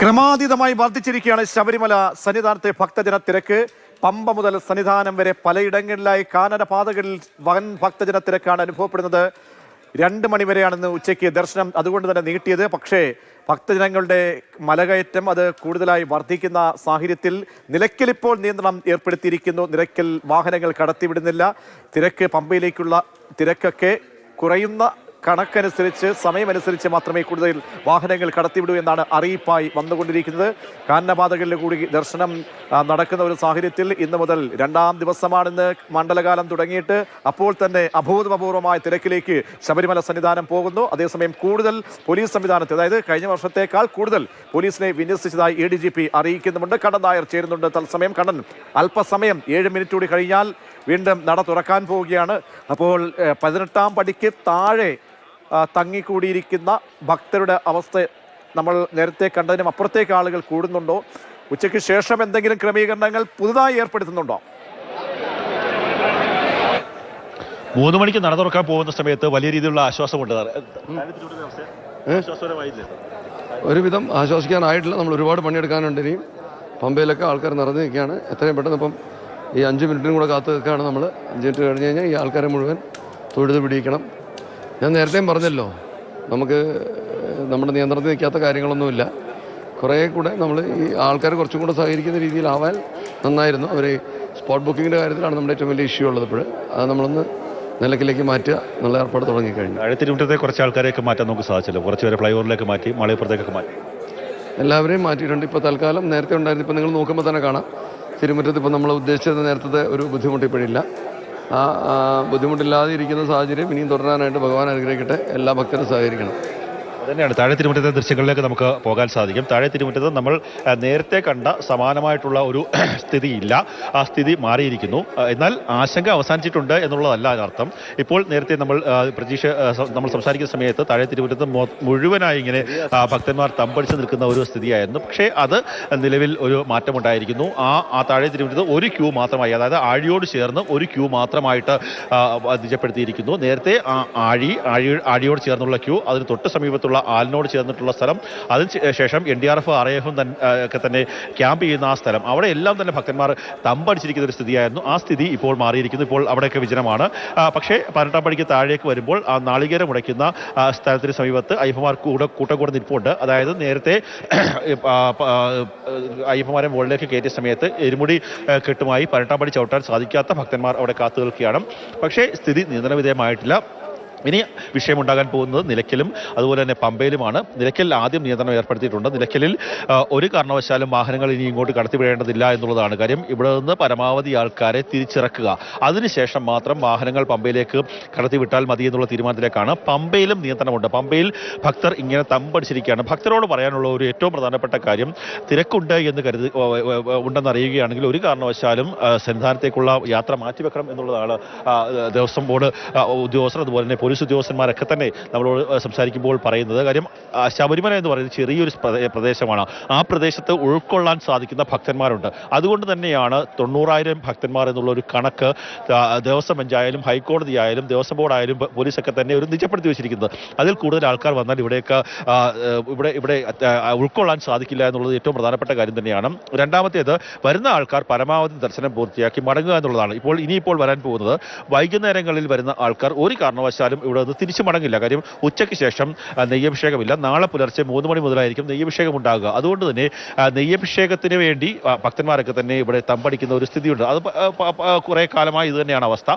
ക്രമാതീതമായി വർദ്ധിച്ചിരിക്കുകയാണ് ശബരിമല സന്നിധാനത്തെ ഭക്തജന തിരക്ക്. പമ്പ മുതൽ സന്നിധാനം വരെ പലയിടങ്ങളിലായി കാനനപാതകളിൽ വൻ ഭക്തജന തിരക്കാണ് അനുഭവപ്പെടുന്നത്. 2 മണിവരെയാണെന്ന് ഉച്ചയ്ക്ക് ദർശനം അതുകൊണ്ട് തന്നെ നീട്ടിയത്. പക്ഷേ ഭക്തജനങ്ങളുടെ മലകയറ്റം അത് കൂടുതലായി വർദ്ധിക്കുന്ന സാഹചര്യത്തിൽ നിലയ്ക്കൽ ഇപ്പോൾ നിയന്ത്രണം ഏർപ്പെടുത്തിയിരിക്കുന്നു. നിലയ്ക്കൽ വാഹനങ്ങൾ കടത്തിവിടുന്നില്ല. തിരക്ക് പമ്പയിലേക്കുള്ള തിരക്കൊക്കെ കുറയുന്ന കണക്കനുസരിച്ച് സമയമനുസരിച്ച് മാത്രമേ കൂടുതൽ വാഹനങ്ങൾ കടത്തിവിടൂ എന്നാണ് അറിയിപ്പായി വന്നുകൊണ്ടിരിക്കുന്നത്. കാനനപാതകളിൽ കൂടി ദർശനം നടക്കുന്ന ഒരു സാഹചര്യത്തിൽ ഇന്ന് മുതൽ 2ാം ദിവസമാണിന്ന് മണ്ഡലകാലം തുടങ്ങിയിട്ട്. അപ്പോൾ തന്നെ അഭൂതപൂർവമായ തിരക്കിലേക്ക് ശബരിമല സന്നിധാനം പോകുന്നു. അതേസമയം കൂടുതൽ പോലീസ് സംവിധാനത്തെ, അതായത് കഴിഞ്ഞ വർഷത്തേക്കാൾ കൂടുതൽ പോലീസിനെ വിന്യസിച്ചതായി ADGP അറിയിക്കുന്നുമുണ്ട്. കണ്ണൻ നായർ ചേരുന്നുണ്ട് തത്സമയം. കണ്ണൻ, അല്പസമയം 7 മിനിറ്റ് കൂടി കഴിഞ്ഞാൽ വീണ്ടും നട തുറക്കാൻ പോവുകയാണ്. അപ്പോൾ 18ാം പടിക്ക് താഴെ തങ്ങിക്കൂടിയിരിക്കുന്ന ഭക്തരുടെ അവസ്ഥ നമ്മൾ നേരത്തെ കണ്ടതിനും അപ്പുറത്തേക്ക് ആളുകൾ കൂടുന്നുണ്ടോ? ഉച്ചയ്ക്ക് ശേഷം എന്തെങ്കിലും ക്രമീകരണങ്ങൾ പുതുതായി ഏർപ്പെടുത്തുന്നുണ്ടോ? 3 മണിക്ക് നട തുറക്കാൻ പോകുന്ന സമയത്ത് വലിയ രീതിയിലുള്ള ആശ്വാസമുണ്ട്. ഒരുവിധം ആശ്വസിക്കാനായിട്ടില്ല. നമ്മൾ ഒരുപാട് പണിയെടുക്കാനുണ്ട്. ഇനിയും പമ്പയിലൊക്കെ ആൾക്കാർ നിറഞ്ഞു നിൽക്കുകയാണ്. എത്രയും പെട്ടെന്ന് ഇപ്പം ഈ 5 മിനിറ്റിനും കൂടെ കാത്തു നിൽക്കുകയാണ് നമ്മൾ. 5 മിനിറ്റ് കഴിഞ്ഞ് കഴിഞ്ഞാൽ ഈ ആൾക്കാരെ മുഴുവൻ തൊഴുത് പിടിക്കണം. ഞാൻ നേരത്തെയും പറഞ്ഞല്ലോ, നമുക്ക് നമ്മുടെ നിയന്ത്രണത്തിൽ നിൽക്കാത്ത കാര്യങ്ങളൊന്നുമില്ല. കുറേ കൂടെ നമ്മൾ ഈ ആൾക്കാർ കുറച്ചും കൂടെ സഹകരിക്കുന്ന രീതിയിലാവാൻ നന്നായിരുന്നു. അവർ സ്പോട്ട് ബുക്കിങ്ങിൻ്റെ കാര്യത്തിലാണ് നമ്മുടെ ഏറ്റവും വലിയ ഇഷ്യൂ ഉള്ളത്. ഇപ്പോൾ അത് നമ്മളൊന്ന് നിലയ്ക്കിലേക്ക് മാറ്റുക എന്നുള്ള ഏർപ്പാട് തുടങ്ങിക്കഴിഞ്ഞു. തിരുവനന്തപുരത്തെ കുറച്ച് ആൾക്കാരെയൊക്കെ മാറ്റാൻ നമുക്ക് സാധിച്ചല്ലോ. കുറച്ച് പേരെ ഫ്ലൈഓവറിലേക്ക് മാറ്റി, മലയപ്പുറത്തേക്കൊക്കെ മാറ്റി. എല്ലാവരെയും മാറ്റിയിട്ടുണ്ട്. ഇപ്പോൾ തൽക്കാലം നേരത്തെ ഉണ്ടായിരുന്നു. ഇപ്പോൾ നിങ്ങൾ നോക്കുമ്പോൾ തന്നെ കാണാം, തിരുമുറ്റത്ത് ഇപ്പോൾ നമ്മൾ ഉദ്ദേശിച്ചത് നേരത്തെ ഒരു ബുദ്ധിമുട്ട് ഇപ്പോഴില്ല. ആ ബുദ്ധിമുട്ടില്ലാതെ ഇരിക്കുന്ന സാഹചര്യം ഇനിയും തുടരാനായിട്ട് ഭഗവാൻ അനുഗ്രഹിക്കട്ടെ. എല്ലാ ഭക്തരും സഹകരിക്കണം. അതുതന്നെയാണ് താഴെ തിരുമുറ്റത്തെ ദൃശ്യങ്ങളിലേക്ക് നമുക്ക് പോകാൻ സാധിക്കും. താഴെ തിരുമുറ്റത്ത് നമ്മൾ നേരത്തെ കണ്ട സമാനമായിട്ടുള്ള ഒരു സ്ഥിതിയില്ല. ആ സ്ഥിതി മാറിയിരിക്കുന്നു. എന്നാൽ ആശങ്ക അവസാനിച്ചിട്ടുണ്ട് എന്നുള്ളതല്ല അതിനർത്ഥം. ഇപ്പോൾ നേരത്തെ നമ്മൾ സംസാരിക്കുന്ന സമയത്ത് താഴെ തിരുമുറ്റത്ത് മുഴുവനായി ഇങ്ങനെ ഭക്തന്മാർ തമ്പടിച്ച് നിൽക്കുന്ന ഒരു സ്ഥിതിയായിരുന്നു. പക്ഷേ അത് നിലവിൽ ഒരു മാറ്റമുണ്ടായിരിക്കുന്നു. ആ താഴെ തിരുമുറ്റത്ത് ഒരു ക്യൂ മാത്രമായി, അതായത് ആഴിയോട് ചേർന്ന് ഒരു ക്യൂ മാത്രമായിട്ട് നിജപ്പെടുത്തിയിരിക്കുന്നു. നേരത്തെ ആഴിയോട് ചേർന്നുള്ള ക്യൂ, അതിന് തൊട്ട് സമീപത്തുള്ള ആലിനോട് ചേർന്നിട്ടുള്ള സ്ഥലം, അതിനുശേഷം NDRF RAF ഒക്കെ തന്നെ ക്യാമ്പ് ചെയ്യുന്ന ആ സ്ഥലം, അവിടെ എല്ലാം തന്നെ ഭക്തന്മാർ തമ്പടിച്ചിരിക്കുന്ന ഒരു സ്ഥിതിയായിരുന്നു. ആ സ്ഥിതി ഇപ്പോൾ മാറിയിരിക്കുന്നു. ഇപ്പോൾ അവിടെയൊക്കെ വിജനമാണ്. പക്ഷേ 18ാം പടിക്ക് താഴേക്ക് വരുമ്പോൾ ആ നാളികേരം മുടയ്ക്കുന്ന സ്ഥലത്തിന് സമീപത്ത് അയ്യപ്പന്മാർ കൂട്ടം നിൽപ്പുണ്ട്. അതായത് നേരത്തെ അയ്യപ്പന്മാരെ മുകളിലേക്ക് കയറ്റിയ സമയത്ത് എരുമുടി കെട്ടുമായി 18ാം പടി ചവിട്ടാൻ സാധിക്കാത്ത ഭക്തന്മാർ അവിടെ കാത്തു നിൽക്കുകയാണ്. പക്ഷേ സ്ഥിതി നിയന്ത്രണ വിധേയമായിട്ടില്ല. ഇനി വിഷയമുണ്ടാകാൻ പോകുന്നത് നിലയ്ക്കലും അതുപോലെ തന്നെ പമ്പയിലുമാണ്. നിലയ്ക്കൽ ആദ്യം നിയന്ത്രണം ഏർപ്പെടുത്തിയിട്ടുണ്ട്. നിലയ്ക്കലിൽ ഒരു കാരണവശാലും വാഹനങ്ങൾ ഇനി ഇങ്ങോട്ട് കടത്തിവിടേണ്ടതില്ല എന്നുള്ളതാണ് കാര്യം. ഇവിടെ നിന്ന് പരമാവധി ആൾക്കാരെ തിരിച്ചിറക്കുക, അതിനുശേഷം മാത്രം വാഹനങ്ങൾ പമ്പയിലേക്ക് കടത്തിവിട്ടാൽ മതി എന്നുള്ള തീരുമാനത്തിലേക്കാണ്. പമ്പയിലും നിയന്ത്രണമുണ്ട്. പമ്പയിൽ ഭക്തർ ഇങ്ങനെ തമ്പടിച്ചിരിക്കുകയാണ്. ഭക്തരോട് പറയാനുള്ള ഒരു ഏറ്റവും പ്രധാനപ്പെട്ട കാര്യം, തിരക്കുണ്ട് എന്ന് ഉണ്ടെന്ന് അറിയുകയാണെങ്കിൽ ഒരു കാരണവശാലും സന്നിധാനത്തേക്കുള്ള യാത്ര മാറ്റിവെക്കണം എന്നുള്ളതാണ് ദേവസ്വം ബോർഡ് ഉദ്യോഗസ്ഥർ അതുപോലെ തന്നെ പോലീസ് ഉദ്യോഗസ്ഥന്മാരൊക്കെ തന്നെ നമ്മളോട് സംസാരിക്കുമ്പോൾ പറയുന്നത്. കാര്യം ശബരിമല എന്ന് പറയുന്നത് ചെറിയൊരു പ്രദേശമാണ്. ആ പ്രദേശത്ത് ഉൾക്കൊള്ളാൻ സാധിക്കുന്ന ഭക്തന്മാരുണ്ട്. അതുകൊണ്ട് തന്നെയാണ് 90,000 ഭക്തന്മാർ എന്നുള്ള ഒരു കണക്ക് ദേവസ്വം ബെഞ്ചായാലും ഹൈക്കോടതി ആയാലും ദേവസ്വം ബോർഡായാലും പോലീസൊക്കെ തന്നെ ഒരു നിജപ്പെടുത്തി വെച്ചിരിക്കുന്നത്. അതിൽ കൂടുതൽ ആൾക്കാർ വന്നാൽ ഇവിടെ ഉൾക്കൊള്ളാൻ സാധിക്കില്ല എന്നുള്ളത് ഏറ്റവും പ്രധാനപ്പെട്ട കാര്യം തന്നെയാണ്. രണ്ടാമത്തേത്, വരുന്ന ആൾക്കാർ പരമാവധി ദർശനം പൂർത്തിയാക്കി മടങ്ങുക എന്നുള്ളതാണ്. ഇനിയിപ്പോൾ വരാൻ പോകുന്നത് വൈകുന്നേരങ്ങളിൽ വരുന്ന ആൾക്കാർ ഒരു കാരണവശാലും ഇവിടെ നിന്ന് തിരിച്ചു മടങ്ങില്ല. കാര്യം ഉച്ചയ്ക്ക് ശേഷം നെയ്യഭിഷേകമില്ല. നാളെ പുലർച്ചെ 3 മണി മുതലായിരിക്കും നെയ്യഭിഷേകം ഉണ്ടാകുക. അതുകൊണ്ട് തന്നെ നെയ്യഭിഷേകത്തിന് വേണ്ടി ഭക്തന്മാരൊക്കെ തന്നെ ഇവിടെ തമ്പടിക്കുന്ന ഒരു സ്ഥിതിയുണ്ട്. അത് കുറേ കാലമായി ഇത് തന്നെയാണ് അവസ്ഥ.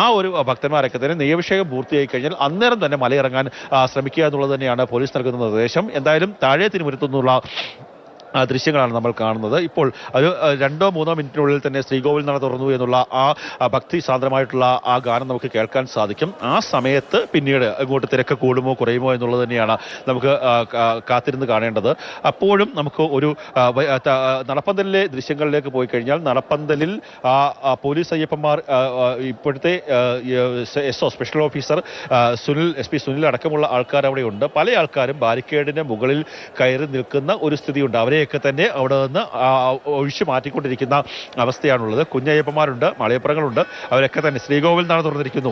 ആ ഒരു ഭക്തന്മാരൊക്കെ തന്നെ നെയ്യഭിഷേകം പൂർത്തിയായി കഴിഞ്ഞാൽ അന്നേരം തന്നെ മലയിറങ്ങാൻ ശ്രമിക്കുക എന്നുള്ളത് തന്നെയാണ് പോലീസ് നൽകുന്ന നിർദ്ദേശം. എന്തായാലും താഴെ തിരുമുറ്റത്തുനിന്നുള്ള ദൃശ്യങ്ങളാണ് നമ്മൾ കാണുന്നത്. ഇപ്പോൾ ഒരു 2-3 മിനിറ്റിനുള്ളിൽ തന്നെ ശ്രീകോവിൽ നട തുറന്നു എന്നുള്ള ആ ഭക്തി സാന്ദ്രമായിട്ടുള്ള ആ ഗാനം നമുക്ക് കേൾക്കാൻ സാധിക്കും. ആ സമയത്ത് പിന്നീട് ഇങ്ങോട്ട് തിരക്ക് കൂടുമോ കുറയുമോ എന്നുള്ളത് തന്നെയാണ് നമുക്ക് കാത്തിരുന്ന് കാണേണ്ടത്. അപ്പോഴും നമുക്ക് ഒരു നടപ്പന്തലിലെ ദൃശ്യങ്ങളിലേക്ക് പോയി കഴിഞ്ഞാൽ നടപ്പന്തലിൽ പോലീസ് അയ്യപ്പന്മാർ, ഇപ്പോഴത്തെ SO special officer SP Sunil അടക്കമുള്ള ആൾക്കാർ അവിടെയുണ്ട്. പല ആൾക്കാരും ബാരിക്കേഡിന് മുകളിൽ കയറി നിൽക്കുന്ന ഒരു സ്ഥിതിയുണ്ട്. അവരെയൊക്കെ തന്നെ അവിടെ നിന്ന് ഒഴിച്ചു മാറ്റിക്കൊണ്ടിരിക്കുന്ന അവസ്ഥയാണുള്ളത്. കുഞ്ഞയ്യപ്പന്മാരുണ്ട്, മലയപ്പുറങ്ങളുണ്ട്, അവരൊക്കെ തന്നെ ശ്രീകോവിൽ നട തുറന്നിരിക്കുന്നു.